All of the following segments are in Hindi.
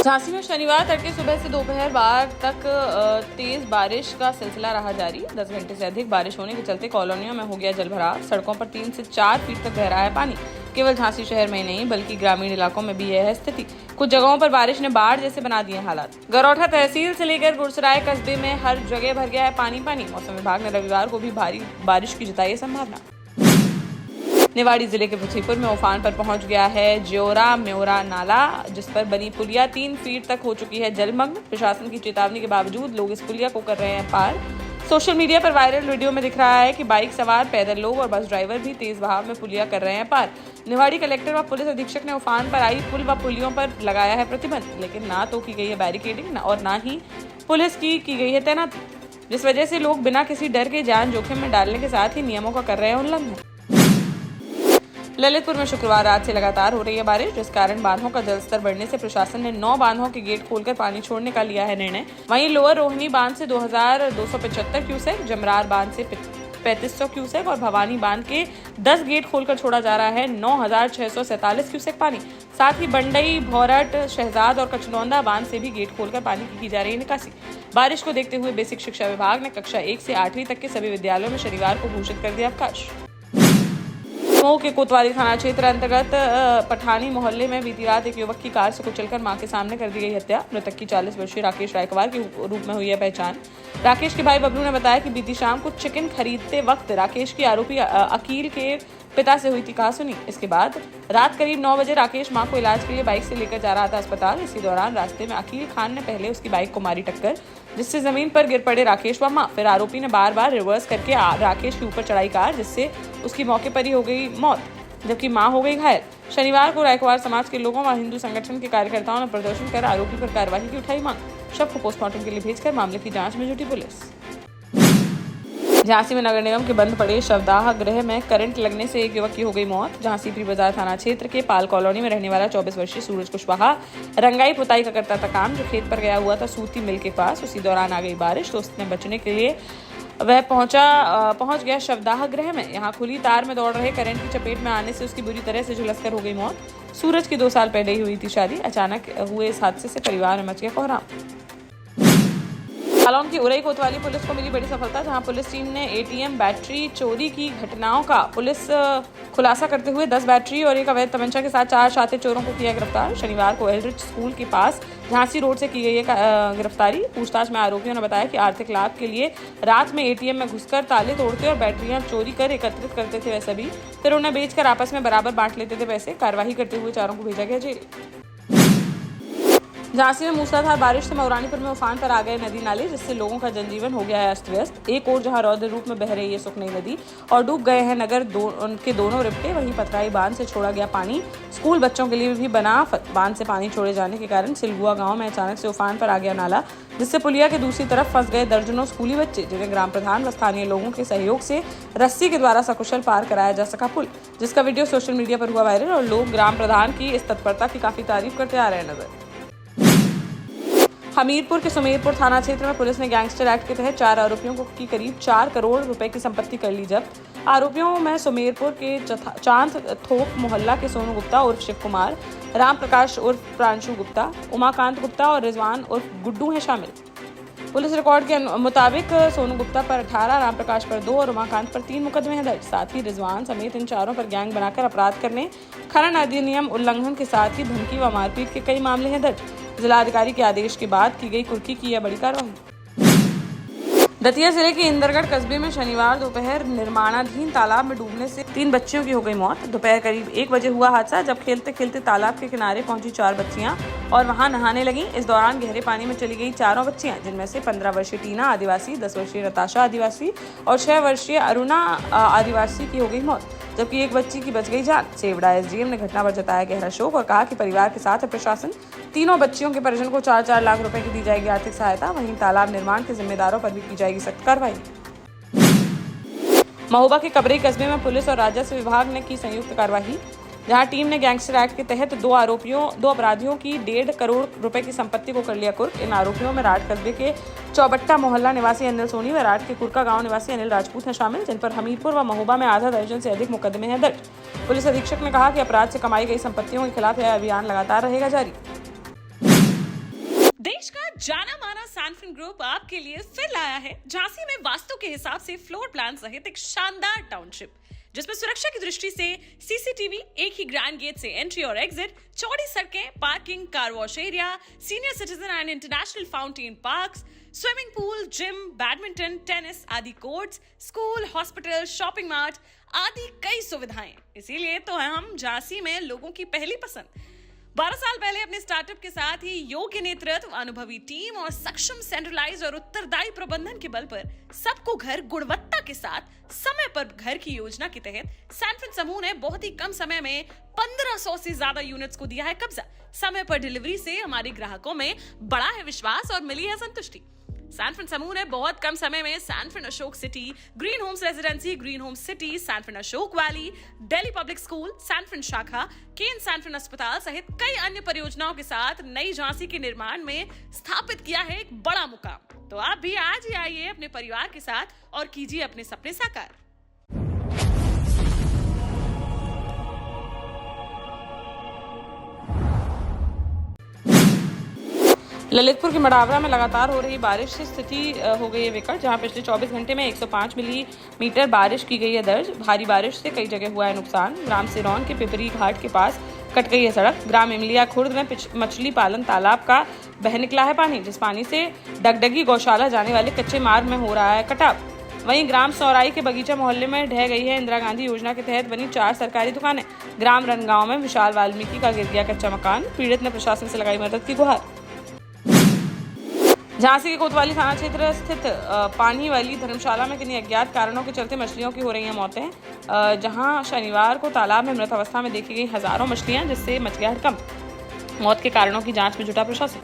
झांसी में शनिवार तड़के सुबह से दोपहर बाद तक तेज बारिश का सिलसिला रहा जारी। 10 घंटे से अधिक बारिश होने के चलते कॉलोनियों में हो गया जलभराव। सड़कों पर 3 से 4 फीट तक गहरा है पानी। केवल झांसी शहर में ही नहीं बल्कि ग्रामीण इलाकों में भी यह है स्थिति। कुछ जगहों पर बारिश ने बाढ़ जैसे बना दिए हालात। गरौठा तहसील से लेकर गुरसराय कस्बे में हर जगह भर गया है पानी। मौसम विभाग ने रविवार को भी भारी बारिश की जताई है संभावना। निवाड़ी जिले के फतेहपुर में उफान पर पहुंच गया है ज्योरा म्योरा नाला, जिस पर बनी पुलिया 3 फीट तक हो चुकी है जलमग्न। प्रशासन की चेतावनी के बावजूद लोग इस पुलिया को कर रहे हैं पार। सोशल मीडिया पर वायरल वीडियो में दिख रहा है कि बाइक सवार, पैदल लोग और बस ड्राइवर भी तेज बहाव में पुलिया कर रहे हैं पार। निवाड़ी कलेक्टर व पुलिस अधीक्षक ने उफान पर आई पुल व पुलियों पर लगाया है प्रतिबंध, लेकिन ना तो की गई है बैरिकेडिंग और ना ही पुलिस की गई है तैनाती, जिस वजह से लोग बिना किसी डर के जान जोखिम में डालने के साथ ही नियमों का कर रहे हैं उल्लंघन। ललितपुर में शुक्रवार रात से लगातार हो रही है बारिश, जिस कारण बांधों का जलस्तर बढ़ने से प्रशासन ने 9 बांधों के गेट खोलकर पानी छोड़ने का लिया है निर्णय। वहीं लोअर रोहिणी बांध से 2275 क्यूसेक, जमरार बांध से 3500 क्यूसेक और भवानी बांध के 10 गेट खोलकर छोड़ा जा रहा है 9647 क्यूसेक पानी। साथ ही बंडई, भौरट, शहजाद और कचनौंदा बांध से भी गेट खोलकर पानी की जा रही है निकासी। बारिश को देखते हुए बेसिक शिक्षा विभाग ने कक्षा 1 से 8वीं तक के सभी विद्यालयों में शनिवार को घोषित कर दिया अवकाश। मऊ के कोतवाली थाना क्षेत्र अंतर्गत पठानी मोहल्ले में बीती रात एक युवक की कार से कुचलकर मां के सामने कर दी गई हत्या। मृतक की 40 वर्षीय राकेश रायकवार के रूप में हुई है पहचान। राकेश के भाई बबलू ने बताया कि बीती शाम कुछ चिकन खरीदते वक्त राकेश की आरोपी अकील के पिता से हुई थी कहासुनी। इसके बाद रात करीब 9 बजे राकेश मां को इलाज के लिए बाइक से लेकर जा रहा था अस्पताल। इसी दौरान रास्ते में अकील खान ने पहले उसकी बाइक को मारी टक्कर, जिससे जमीन पर गिर पड़े राकेश व मां। फिर आरोपी ने बार रिवर्स करके राकेश के ऊपर चढ़ाई कार, जिससे उसकी मौके पर ही हो गई मौत, जबकि मां हो गई घायल। शनिवार को रायकवार समाज के लोगों व हिंदू संगठन के कार्यकर्ताओं ने प्रदर्शन कर आरोपी पर कार्रवाई की उठाई मांग। शव को पोस्टमार्टम के लिए भेजकर मामले की जांच में जुटी पुलिस। झांसी में नगर निगम के बंद पड़े शवदाह गृह में करंट लगने से एक युवक की हो गई मौत। झांसी पीरी बाजार थाना क्षेत्र के पाल कॉलोनी में रहने वाला 24 वर्षीय सूरज कुशवाहा रंगाई पुताई का करता था काम, जो खेत पर गया हुआ था सूती मिल के पास। उसी दौरान आ गई बारिश, तो उसने बचने के लिए वह पहुंच गया शवदाह गृह में। यहाँ खुली तार में दौड़ रहे करंट की चपेट में आने से उसकी बुरी तरह से झुलसकर हो गई मौत। सूरज की 2 साल पहले ही हुई थी शादी। अचानक हुए इस हादसे से परिवार में मच गया कोहराम। जालौन की उरई कोतवाली पुलिस को मिली बड़ी सफलता, जहां पुलिस टीम ने एटीएम बैटरी चोरी की घटनाओं का खुलासा करते हुए 10 बैटरी और एक अवैध तमंचा के साथ 4 शातिर चोरों को किया गिरफ्तार। शनिवार को एलरिच स्कूल के पास झांसी रोड से की गई है गिरफ्तारी। पूछताछ में आरोपियों ने बताया कि आर्थिक लाभ के लिए रात में एटीएम में घुसकर ताले तोड़ते और बैटरियां चोरी कर एकत्रित करते थे वह सभी, फिर उन्हें बेचकर आपस में बराबर बांट लेते थे पैसे। कार्रवाई करते हुए चारों को भेजा गया जेल। झांसी में मूसलाधार बारिश से मऊरानीपुर में उफान पर आ गए नदी नाले, जिससे लोगों का जनजीवन हो गया है अस्त व्यस्त। एक ओर जहां रौद्र रूप में बह रही है सुखनई नदी और डूब गए हैं नगर उनके दोनों रिपटे, वहीं पथराई बांध से छोड़ा गया पानी। स्कूल बच्चों के लिए भी बना बांध से पानी छोड़े जाने के कारण सिलगुआ गांव में अचानक से उफान पर आ गया नाला, जिससे पुलिया के दूसरी तरफ फंस गए दर्जनों स्कूली बच्चे, जिन्हें ग्राम प्रधान व स्थानीय लोगों के सहयोग से रस्सी के द्वारा सकुशल पार कराया जा सका पुल, जिसका वीडियो सोशल मीडिया पर हुआ वायरल और लोग ग्राम प्रधान की इस तत्परता की काफी तारीफ करते आ रहे हैं नजर। हमीरपुर के सुमेरपुर थाना क्षेत्र में पुलिस ने गैंगस्टर एक्ट के तहत 4 आरोपियों की करीब 4 करोड़ रुपए की संपत्ति कर ली जब्त। आरोपियों में सुमेरपुर के चांद थोक मोहल्ला के सोनू गुप्ता उर्फ शिव कुमार, राम प्रकाश उर्फ प्रांशु गुप्ता, उमाकांत गुप्ता और रिजवान उर्फ गुड्डू हैं शामिल। पुलिस रिकॉर्ड के मुताबिक सोनू गुप्ता पर 18, राम प्रकाश पर 2 और उमाकांत पर 3 मुकदमे हैं दर्ज। साथ ही रिजवान समेत इन चारों पर गैंग बनाकर अपराध करने, खनन अधिनियम उल्लंघन के साथ ही धमकी व मारपीट के कई मामले हैं दर्ज। जिलाधिकारी के आदेश के बाद की गई कुर्की की यह बड़ी कार्रवाई। दतिया जिले के इंदरगढ़ कस्बे में शनिवार दोपहर निर्माणाधीन तालाब में डूबने से 3 बच्चियों की हो गई मौत। दोपहर करीब 1 बजे हुआ हादसा, जब खेलते खेलते तालाब के किनारे पहुंची 4 बच्चियां और वहां नहाने लगी। इस दौरान गहरे पानी में चली गई चारों बच्चियां, जिनमें से 15 वर्षीय टीना आदिवासी, 10 वर्षीय नताशा आदिवासी और 6 वर्षीय अरुणा आदिवासी की हो गई मौत, जबकि एक बच्ची की बच गई जान। सेवड़ा एसडीएम ने घटना पर जताया गहरा शोक और कहा कि परिवार के साथ है प्रशासन। तीनों बच्चियों के परिजन को 4-4 लाख रुपए की दी जाएगी आर्थिक सहायता। वहीं तालाब निर्माण के जिम्मेदारों पर भी की जाएगी सख्त कार्रवाई। महोबा के कबरई कस्बे में पुलिस और राजस्व विभाग ने की संयुक्त कार्रवाई, जहां टीम ने गैंगस्टर एक्ट के तहत 2 अपराधियों की 1.5 करोड़ रुपए की संपत्ति को कर लिया कुर्क। इन आरोपियों में राठ कस्बे के चौबट्टा मोहल्ला निवासी अनिल सोनी व राठ के कुरका गांव निवासी अनिल राजपूत हैं शामिल, जिन पर हमीरपुर व महोबा में आधा दर्जन से अधिक मुकदमे हैं दर्ज। पुलिस अधीक्षक ने कहा कि अपराध से कमाई गई संपत्तियों के खिलाफ यह अभियान लगातार रहेगा जारी। जाना माना सैनफिन ग्रुप आपके लिए फिर लाया है झांसी में वास्तु के हिसाब से फ्लोर प्लान सहित एक शानदार टाउनशिप, जिसमें सुरक्षा की दृष्टि से सीसीटीवी, एक ही ग्रैंड गेट से एंट्री और एग्जिट, चौड़ी सड़कें, parking, car wash area, senior citizen and international fountain parks, swimming pool, gym, badminton, tennis आदि courts, school, hospital, shopping mart आदि कई सुविधाएं। इसीलिए तो हम झांसी में लोगों की पहली पसंद। 12 साल पहले अपने स्टार्टअप के साथ ही योग्य नेतृत्व, अनुभवी टीम और सक्षम सेंट्रलाइज और उत्तरदायी प्रबंधन के बल पर सबको घर गुणवत्ता के साथ समय पर घर की योजना के तहत सैनफिन समूह ने बहुत ही कम समय में 1500 से ज्यादा यूनिट्स को दिया है कब्जा। समय पर डिलीवरी से हमारे ग्राहकों में बढ़ा है विश्वास और मिली है संतुष्टि। सैनफिन समूह ने बहुत कम समय में Sanfin Ashok city, green homes residency, green homes city, Sanfin Ashok valley, Delhi public school, Sanfin शाखा, केन सैनफिन अस्पताल सहित कई अन्य परियोजनाओं के साथ नई झांसी के निर्माण में स्थापित किया है एक बड़ा मुकाम। तो आप भी आज ही आइए अपने परिवार के साथ और कीजिए अपने सपने साकार। ललितपुर के मडावरा में लगातार हो रही बारिश से स्थिति हो गई है विकट, जहां पिछले 24 घंटे में 105 मिलीमीटर बारिश की गई है दर्ज। भारी बारिश से कई जगह हुआ है नुकसान। ग्राम सिरौन के पिपरी घाट के पास कट गई है सड़क। ग्राम इमलिया खुर्द में मछली पालन तालाब का बह निकला है पानी, जिस पानी से डगडगी गौशाला जाने वाले कच्चे मार्ग में हो रहा है कटाव। वहीं ग्राम सौराई के बगीचा मोहल्ले में ढह गई है इंदिरा गांधी योजना के तहत बनी 4 सरकारी दुकानें। ग्राम रनगांव में विशाल वाल्मीकि का गिर गया कच्चा मकान। पीड़ित ने प्रशासन से लगाई मदद की गुहार। झांसी के कोतवाली थाना क्षेत्र स्थित पानी वाली धर्मशाला में किन्हीं अज्ञात कारणों के चलते मछलियों की हो रही हैं मौतें, जहां शनिवार को तालाब में मृत अवस्था में देखी गई हजारों मछलियां, जिससे मच गया हड़कंप। मौत के कारणों की जांच में जुटा प्रशासन।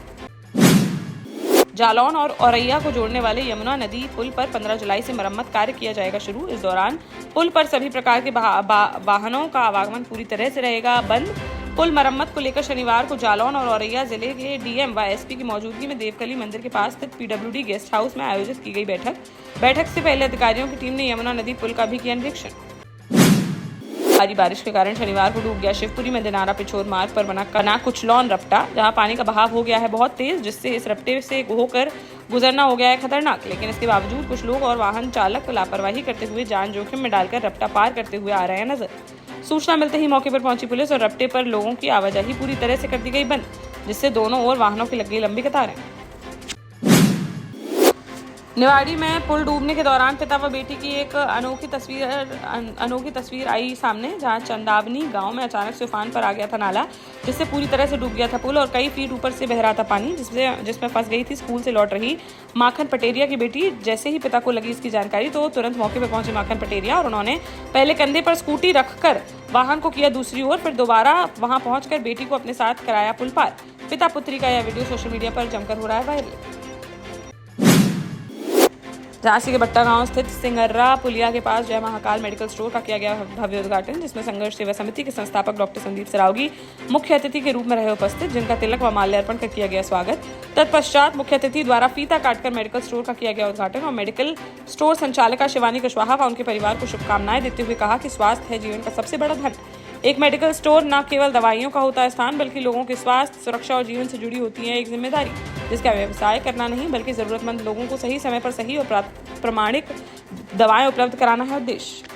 जालौन और औरैया को जोड़ने वाले यमुना नदी पुल पर 15 जुलाई से मरम्मत कार्य किया जाएगा शुरू। इस दौरान पुल पर सभी प्रकार के वाहनों का आवागमन पूरी तरह से रहेगा बंद। पुल मरम्मत को लेकर शनिवार को जालौन और औरैया जिले के डीएम व एसपी की मौजूदगी में देवकली मंदिर के पास स्थित पीडब्ल्यूडी गेस्ट हाउस में आयोजित की गई बैठक से पहले अधिकारियों की टीम ने यमुना नदी पुल का भी किया निरीक्षण। भारी बारिश के कारण शनिवार को डूब गया शिवपुरी में दिनारा पिछोर मार्ग पर बना कुचलौन रपटा, जहां पानी का बहाव हो गया है बहुत तेज, जिससे इस रपटे से होकर गुजरना हो गया है खतरनाक। लेकिन इसके बावजूद कुछ लोग और वाहन चालक लापरवाही करते हुए जान जोखिम में डालकर रपटा पार करते हुए आ रहे हैं नजर। सूचना मिलते ही मौके पर पहुंची पुलिस और रपटे पर लोगों की आवाजाही पूरी तरह से कर दी गई बंद, जिससे दोनों ओर वाहनों की लग गई लंबी कतारें। निवाड़ी में पुल डूबने के दौरान पिता व बेटी की एक अनोखी तस्वीर आई सामने, जहां चंदावनी गांव में अचानक से उफान पर आ गया था नाला, जिससे पूरी तरह से डूब गया था पुल और कई फीट ऊपर से बह रहा था पानी, जिसमें फंस गई थी स्कूल से लौट रही माखन पटेरिया की बेटी। जैसे ही पिता को लगी इसकी जानकारी तो तुरंत मौके पर पहुंचे माखन पटेरिया और उन्होंने पहले कंधे पर स्कूटी रखकर वाहन को किया दूसरी ओर, फिर दोबारा वहां पहुंचकर बेटी को अपने साथ कराया पुल पार। पिता पुत्री का यह वीडियो सोशल मीडिया पर जमकर हो रहा है वायरल। झांसी के बट्टा गांव स्थित सिंगर्रा पुलिया के पास जय महाकाल मेडिकल स्टोर का किया गया भव्य उद्घाटन, जिसमें संघर्ष सेवा समिति के संस्थापक डॉक्टर संदीप सरावगी मुख्य अतिथि के रूप में रहे उपस्थित, जिनका तिलक व माल्यार्पण कर किया गया स्वागत। तत्पश्चात मुख्य अतिथि द्वारा फीता काटकर मेडिकल स्टोर का किया गया उद्घाटन और मेडिकल स्टोर संचालिका शिवानी कुशवाहा व उनके परिवार को शुभकामनाएं देते हुए कहा कि स्वास्थ्य है जीवन का सबसे बड़ा धन। एक मेडिकल स्टोर न केवल दवाइयों का होता है स्थान, बल्कि लोगों के स्वास्थ्य, सुरक्षा और जीवन से जुड़ी होती है एक जिम्मेदारी, जिसका व्यवसाय करना नहीं बल्कि जरूरतमंद लोगों को सही समय पर सही और प्रामाणिक दवाएं उपलब्ध कराना है उद्देश्य।